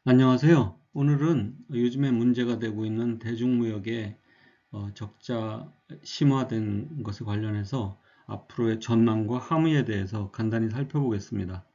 안녕하세요. 오늘은 요즘에 문제가 되고 있는 대중무역의 적자 심화된 것에 관련해서 앞으로의 전망과 함의에 대해서 간단히 살펴보겠습니다.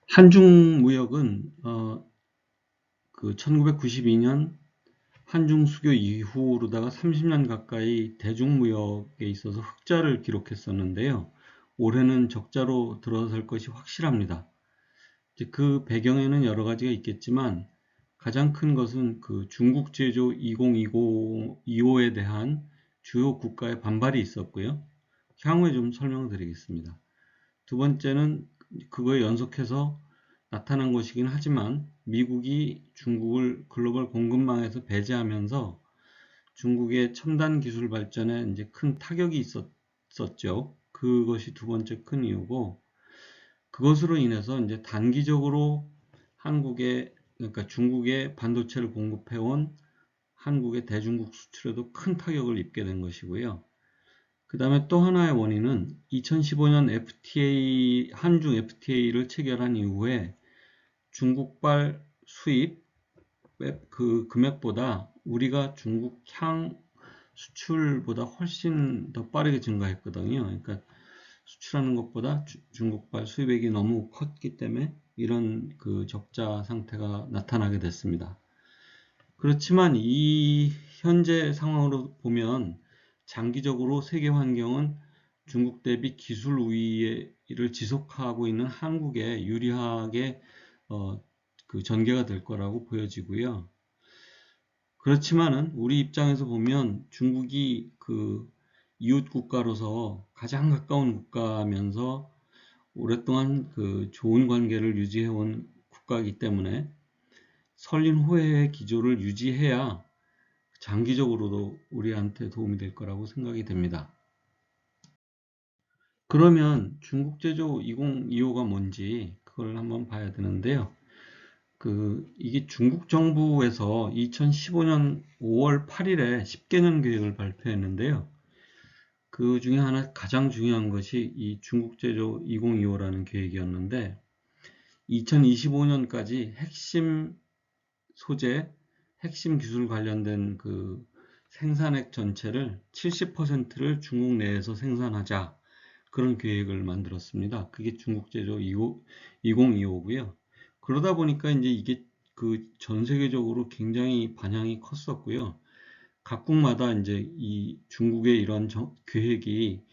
한중무역은 그 1992년 한중 수교 이후로다가 30년 가까이 대중무역에 있어서 흑자를 기록했었는데요. 올해는 적자로 들어설 것이 확실합니다. 이제 그 배경에는 여러 가지가 있겠지만 가장 큰 것은 그 중국 제조 2025에 대한 주요 국가의 반발이 있었고요. 향후에 좀 설명드리겠습니다. 두 번째는 그거에 연속해서 나타난 것이긴 하지만 미국이 중국을 글로벌 공급망에서 배제하면서 중국의 첨단 기술 발전에 이제 큰 타격이 있었죠. 그것이 두 번째 큰 이유고, 그것으로 인해서 이제 단기적으로 그러니까 중국에 반도체를 공급해온 한국의 대중국 수출에도 큰 타격을 입게 된 것이고요. 그 다음에 또 하나의 원인은 2015년 한중 FTA를 체결한 이후에 중국발 수입 그 금액보다 우리가 중국 향 수출보다 훨씬 더 빠르게 증가했거든요. 그러니까 수출하는 것보다 중국발 수입액이 너무 컸기 때문에 이런 그 적자 상태가 나타나게 됐습니다. 그렇지만 이 현재 상황으로 보면 장기적으로 세계 환경은 중국 대비 기술 우위를 지속하고 있는 한국에 유리하게 그 전개가 될 거라고 보여지고요. 그렇지만은 우리 입장에서 보면 중국이 그 이웃 국가로서 가장 가까운 국가면서 오랫동안 그 좋은 관계를 유지해온 국가이기 때문에 설린 호혜의 기조를 유지해야 장기적으로도 우리한테 도움이 될 거라고 생각이 됩니다. 그러면 중국 제조 2025가 뭔지 그걸 한번 봐야 되는데요. 이게 중국 정부에서 2015년 5월 8일에 10개년 계획을 발표했는데요. 그 중에 하나 가장 중요한 것이 이 중국 제조 2025라는 계획이었는데 2025년까지 핵심 소재, 핵심 기술 관련된 그 생산액 전체를 70%를 중국 내에서 생산하자. 그런 계획을 만들었습니다. 그게 중국 제조 2025고요. 그러다 보니까 이제 이게 그 전 세계적으로 굉장히 반향이 컸었고요. 각국마다 이제 이 중국의 이런 계획이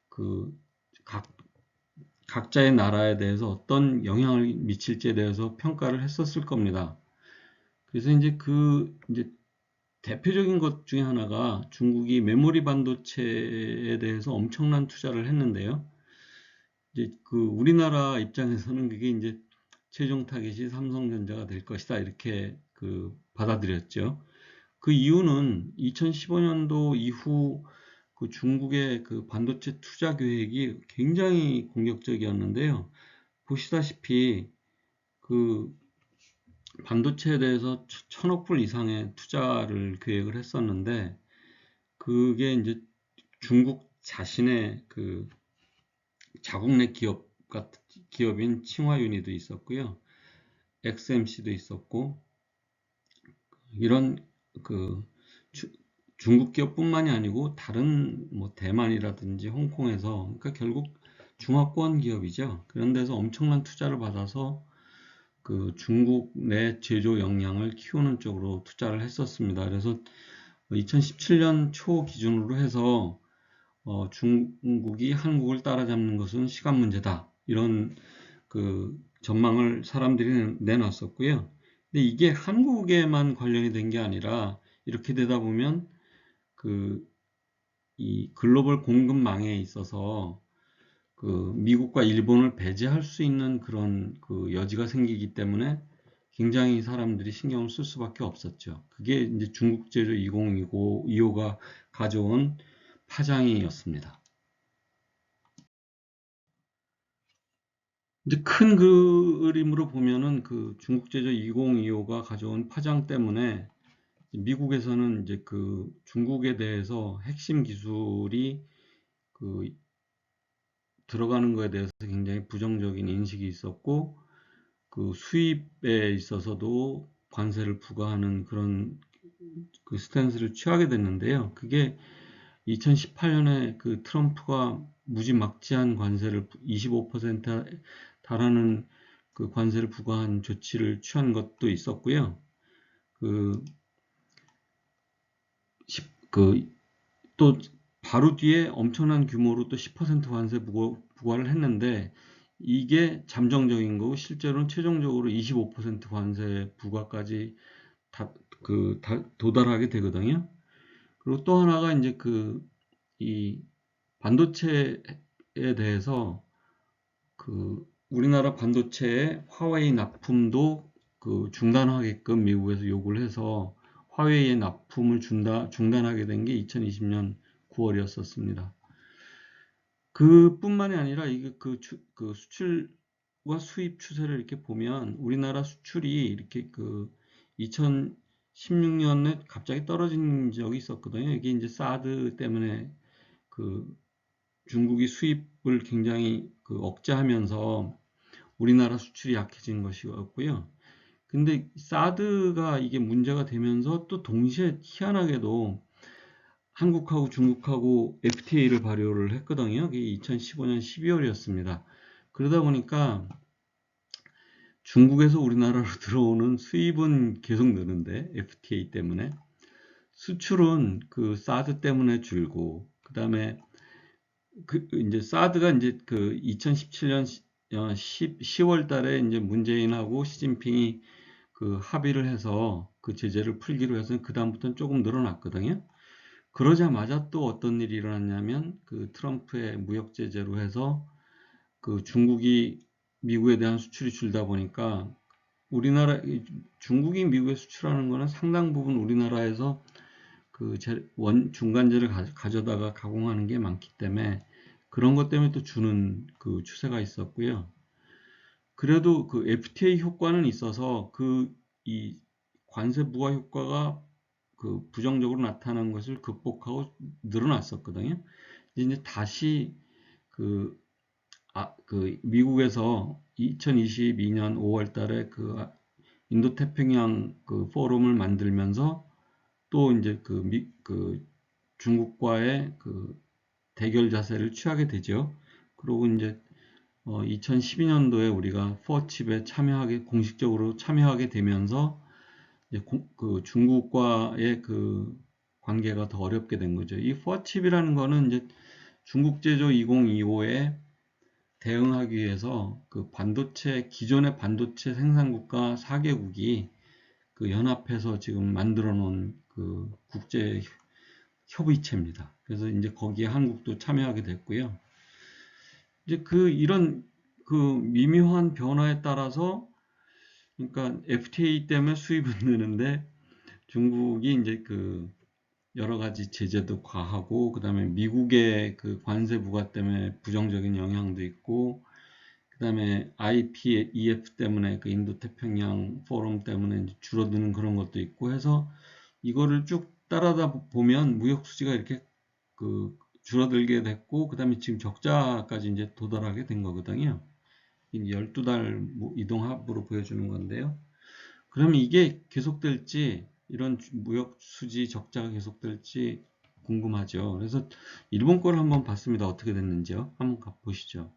그 각자의 나라에 대해서 어떤 영향을 미칠지에 대해서 평가를 했었을 겁니다. 그래서 이제 대표적인 것 중에 하나가 중국이 메모리 반도체에 대해서 엄청난 투자를 했는데요. 이제 그 우리나라 입장에서는 그게 이제 최종 타깃이 삼성전자가 될 것이다 이렇게 그 받아들였죠. 그 이유는 2015년도 이후 그 중국의 그 반도체 투자 계획이 굉장히 공격적이었는데요. 보시다시피 그 반도체에 대해서 천억 불 이상의 투자를 계획을 했었는데 그게 이제 중국 자신의 그 자국 내 기업인 칭화윤리도 있었고요. XMC도 있었고 이런 그 중국 기업뿐만이 아니고 다른 뭐 대만이라든지 홍콩에서 그러니까 결국 중화권 기업이죠. 그런 데서 엄청난 투자를 받아서 그 중국 내 제조 역량을 키우는 쪽으로 투자를 했었습니다. 그래서 2017년 초 기준으로 해서 중국이 한국을 따라잡는 것은 시간 문제다. 이런 그 전망을 사람들이 내놨었고요. 근데 이게 한국에만 관련이 된 게 아니라 이렇게 되다 보면 그 이 글로벌 공급망에 있어서 그 미국과 일본을 배제할 수 있는 그런 그 여지가 생기기 때문에 굉장히 사람들이 신경을 쓸 수밖에 없었죠. 그게 이제 중국 제조 2025가 가져온 파장이었습니다. 이제 큰 그림으로 보면은 그 중국 제조 2025가 가져온 파장 때문에 미국에서는 이제 그 중국에 대해서 핵심 기술이 그 들어가는 거에 대해서 굉장히 부정적인 인식이 있었고 그 수입에 있어서도 관세를 부과하는 그런 그 스탠스를 취하게 됐는데요. 그게 2018년에 그 트럼프가 무지막지한 관세를 25%에 달하는 그 관세를 부과한 조치를 취한 것도 있었고요. 그, 또 바로 뒤에 엄청난 규모로 또 10% 관세 부과를 했는데 이게 잠정적인 거고 실제로는 최종적으로 25% 관세 부과까지 도달하게 되거든요. 그리고 또 하나가 이제 이 반도체에 대해서 우리나라 반도체에 화웨이 납품도 중단하게끔 미국에서 요구를 해서 화웨이의 납품을 중단하게 된 게 2020년 9월이었었습니다. 그뿐만이 아니라 이게 수출과 수입 추세를 이렇게 보면 우리나라 수출이 이렇게 2016년에 갑자기 떨어진 적이 있었거든요. 이게 이제 사드 때문에 중국이 수입을 굉장히 억제하면서 우리나라 수출이 약해진 것이었고요. 근데 사드가 이게 문제가 되면서 또 동시에 희한하게도 한국하고 중국하고 FTA를 발효를 했거든요. 그게 2015년 12월이었습니다. 그러다 보니까 중국에서 우리나라로 들어오는 수입은 계속 느는데 FTA 때문에 수출은 사드 때문에 줄고 그다음에 이제 사드가 이제 2017년 10월 달에 이제 문재인하고 시진핑이 합의를 해서 그 제재를 풀기로 해서 그다음부터는 조금 늘어났거든요. 그러자마자 또 어떤 일이 일어났냐면 트럼프의 무역 제재로 해서 중국이 미국에 대한 수출이 줄다 보니까 중국이 미국에 수출하는 거는 상당 부분 우리나라에서 중간재를 가져다가 가공하는 게 많기 때문에 그런 것 때문에 또 주는 추세가 있었고요. 그래도 FTA 효과는 있어서 이 관세 부과 효과가 부정적으로 나타난 것을 극복하고 늘어났었거든요. 이제 다시 미국에서 2022년 5월 달에 인도태평양 포럼을 만들면서 또 이제 중국과의 대결 자세를 취하게 되죠. 그리고 이제 2012년도에 우리가 포칩에 공식적으로 참여하게 되면서 이제 중국과의 관계가 더 어렵게 된 거죠. 이 포칩이라는 거는 이제 중국 제조 2025에 대응하기 위해서 기존의 반도체 생산국가 4개국이 연합해서 지금 만들어 놓은 국제 협의체입니다. 그래서 이제 거기에 한국도 참여하게 됐고요. 이제 이런 미묘한 변화에 따라서 그러니까 FTA 때문에 수입은 느는데 중국이 이제 여러 가지 제재도 과하고 그다음에 미국의 관세 부과 때문에 부정적인 영향도 있고 그다음에 IPEF 때문에 인도 태평양 포럼 때문에 줄어드는 그런 것도 있고 해서 이거를 쭉 따라다 보면 무역 수지가 이렇게 줄어들게 됐고 그다음에 지금 적자까지 이제 도달하게 된 거거든요. 12달 이동합으로 보여주는 건데요. 그러면 이게 계속될지 이런 무역 수지 적자가 계속될지 궁금하죠. 그래서 일본 거를 한번 봤습니다. 어떻게 됐는지요? 한번 보시죠.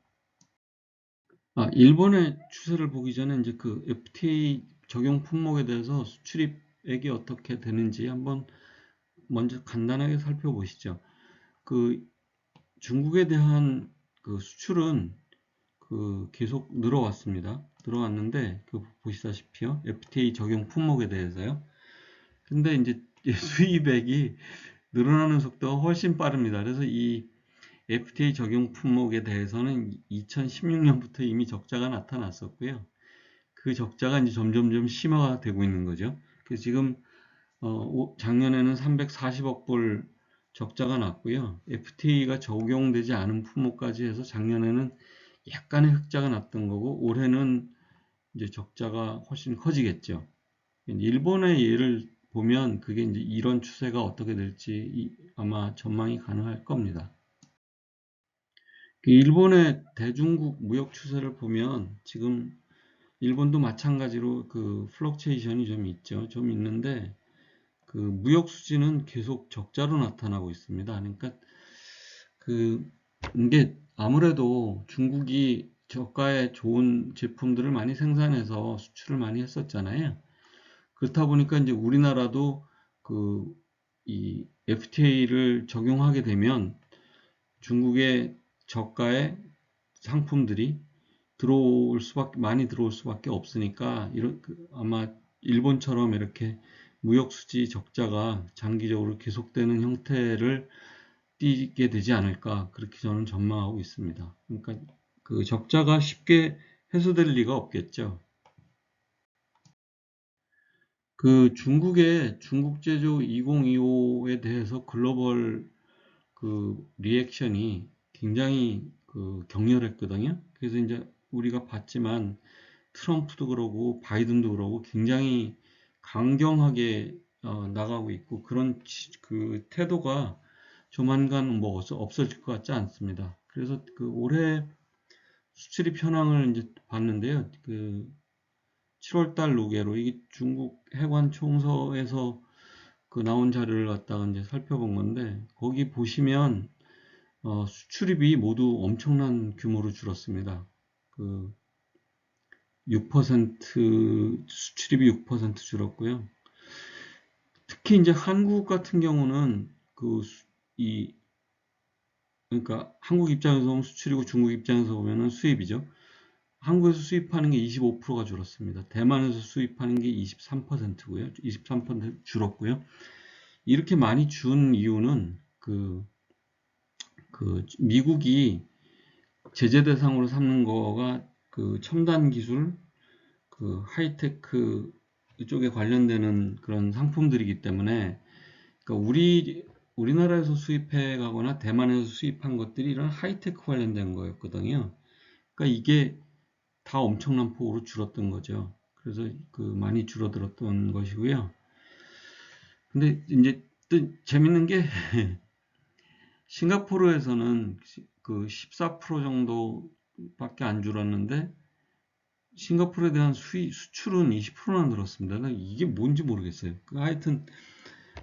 일본의 추세를 보기 전에 이제 FTA 적용 품목에 대해서 수출입액이 어떻게 되는지 한번 먼저 간단하게 살펴보시죠. 중국에 대한 수출은 계속 늘어왔습니다. 늘어왔는데 보시다시피요. FTA 적용 품목에 대해서요. 근데 이제 수입액이 늘어나는 속도가 훨씬 빠릅니다. 그래서 이 FTA 적용 품목에 대해서는 2016년부터 이미 적자가 나타났었고요. 그 적자가 이제 점점점 심화가 되고 있는 거죠. 그래서 지금 작년에는 340억 불 적자가 났고요. FTA가 적용되지 않은 품목까지 해서 작년에는 약간의 흑자가 났던 거고 올해는 이제 적자가 훨씬 커지겠죠. 일본의 예를 보면 그게 이제 이런 추세가 어떻게 될지 아마 전망이 가능할 겁니다. 일본의 대중국 무역 추세를 보면 지금 일본도 마찬가지로 그 플럭체이션이 좀 있죠. 좀 있는데 그 무역 수지는 계속 적자로 나타나고 있습니다. 그러니까 그 이게 아무래도 중국이 저가의 좋은 제품들을 많이 생산해서 수출을 많이 했었잖아요. 그렇다 보니까 이제 우리나라도 그 이 FTA를 적용하게 되면 중국의 저가의 상품들이 많이 들어올 수밖에 없으니까 아마 일본처럼 이렇게 무역 수지 적자가 장기적으로 계속되는 형태를 띠게 되지 않을까 그렇게 저는 전망하고 있습니다. 그러니까 그 적자가 쉽게 해소될 리가 없겠죠. 그 중국의 중국 제조 2025에 대해서 글로벌 그 리액션이 굉장히 그 격렬했거든요. 그래서 이제 우리가 봤지만 트럼프도 그러고 바이든도 그러고 굉장히 강경하게 나가고 있고 그 태도가 조만간 뭐 없어질 것 같지 않습니다. 그래서 그 올해 수출입 현황을 이제 봤는데요. 그 7월달 로계로 이게 중국 해관 총서에서 그 나온 자료를 갖다가 이제 살펴본 건데 거기 보시면 수출입이 모두 엄청난 규모로 줄었습니다. 그 6% 수출입이 6% 줄었고요. 특히 이제 한국 같은 경우는 이 그러니까 한국 입장에서 보면 수출이고 중국 입장에서 보면은 수입이죠. 한국에서 수입하는 게 25%가 줄었습니다. 대만에서 수입하는 게 23%고요. 23% 줄었고요. 이렇게 많이 준 이유는 그 미국이 제재 대상으로 삼는 거가 그 첨단 기술, 그 하이테크 이쪽에 관련되는 그런 상품들이기 때문에 그러니까 우리나라에서 수입해 가거나 대만에서 수입한 것들이 이런 하이테크 관련된 거였거든요. 그러니까 이게 다 엄청난 폭으로 줄었던 거죠. 그래서 그 많이 줄어들었던 것이고요. 근데 이제 또 재밌는 게 싱가포르에서는 그 14% 정도밖에 안 줄었는데 싱가포르에 대한 수출은 20%나 늘었습니다. 이게 뭔지 모르겠어요. 하여튼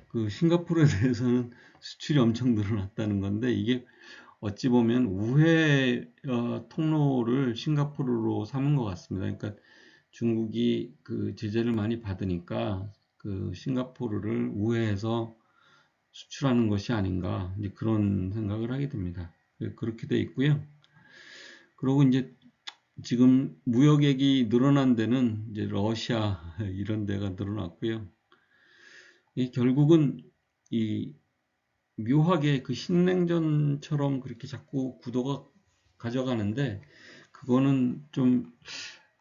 그 싱가포르에 대해서는 수출이 엄청 늘어났다는 건데 이게 어찌 보면 우회 통로를 싱가포르로 삼은 것 같습니다. 그러니까 중국이 그 제재를 많이 받으니까 그 싱가포르를 우회해서 수출하는 것이 아닌가 이제 그런 생각을 하게 됩니다. 그렇게 돼 있고요. 그리고 이제 지금 무역액이 늘어난 데는 이제 러시아 이런 데가 늘어났고요. 결국은 이 묘하게 그 신냉전처럼 그렇게 자꾸 구도가 가져가는데 그거는 좀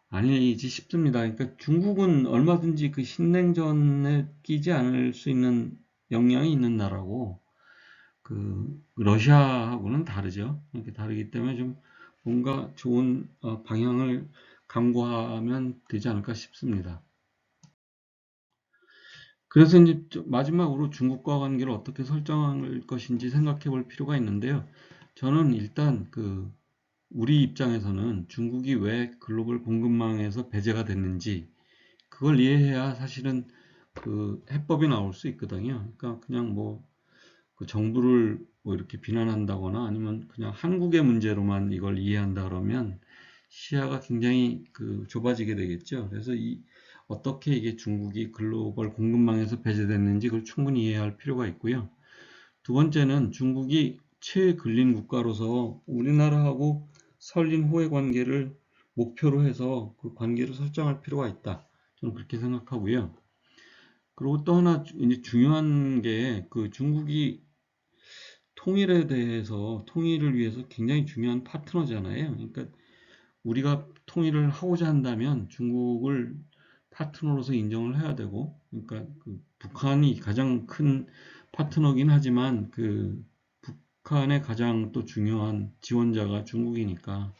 아니지 싶습니다. 그러니까 중국은 얼마든지 그 신냉전에 끼지 않을 수 있는 역량이 있는 나라고 그 러시아하고는 다르죠. 이렇게 다르기 때문에 좀 뭔가 좋은 방향을 강구하면 되지 않을까 싶습니다. 그래서 이제 마지막으로 중국과 관계를 어떻게 설정할 것인지 생각해 볼 필요가 있는데요. 저는 일단 우리 입장에서는 중국이 왜 글로벌 공급망에서 배제가 됐는지 그걸 이해해야 사실은 그 해법이 나올 수 있거든요. 그러니까 그냥 그 정부를 뭐 이렇게 비난한다거나 아니면 그냥 한국의 문제로만 이걸 이해한다 그러면 시야가 굉장히 좁아지게 되겠죠. 그래서 어떻게 이게 중국이 글로벌 공급망에서 배제됐는지 그걸 충분히 이해할 필요가 있고요. 두 번째는 중국이 최근린 국가로서 우리나라하고 설린 호혜 관계를 목표로 해서 그 관계를 설정할 필요가 있다. 저는 그렇게 생각하고요. 그리고 또 하나 이제 중요한 게 중국이 통일을 위해서 굉장히 중요한 파트너잖아요. 그러니까 우리가 통일을 하고자 한다면 중국을 파트너로서 인정을 해야 되고, 그러니까 북한이 가장 큰 파트너긴 하지만 북한의 가장 또 중요한 지원자가 중국이니까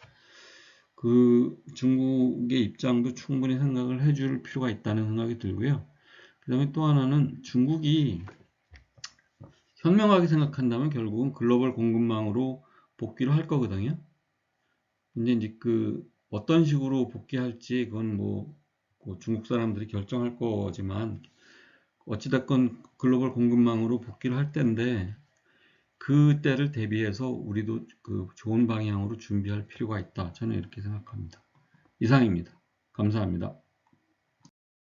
중국의 입장도 충분히 생각을 해줄 필요가 있다는 생각이 들고요. 그 다음에 또 하나는 중국이 현명하게 생각한다면 결국은 글로벌 공급망으로 복귀를 할 거거든요. 근데 이제 어떤 식으로 복귀할지 그건 그 중국 사람들이 결정할 거지만 어찌됐건 글로벌 공급망으로 복귀를 할 때인데 그때를 대비해서 우리도 그 좋은 방향으로 준비할 필요가 있다. 저는 이렇게 생각합니다. 이상입니다. 감사합니다.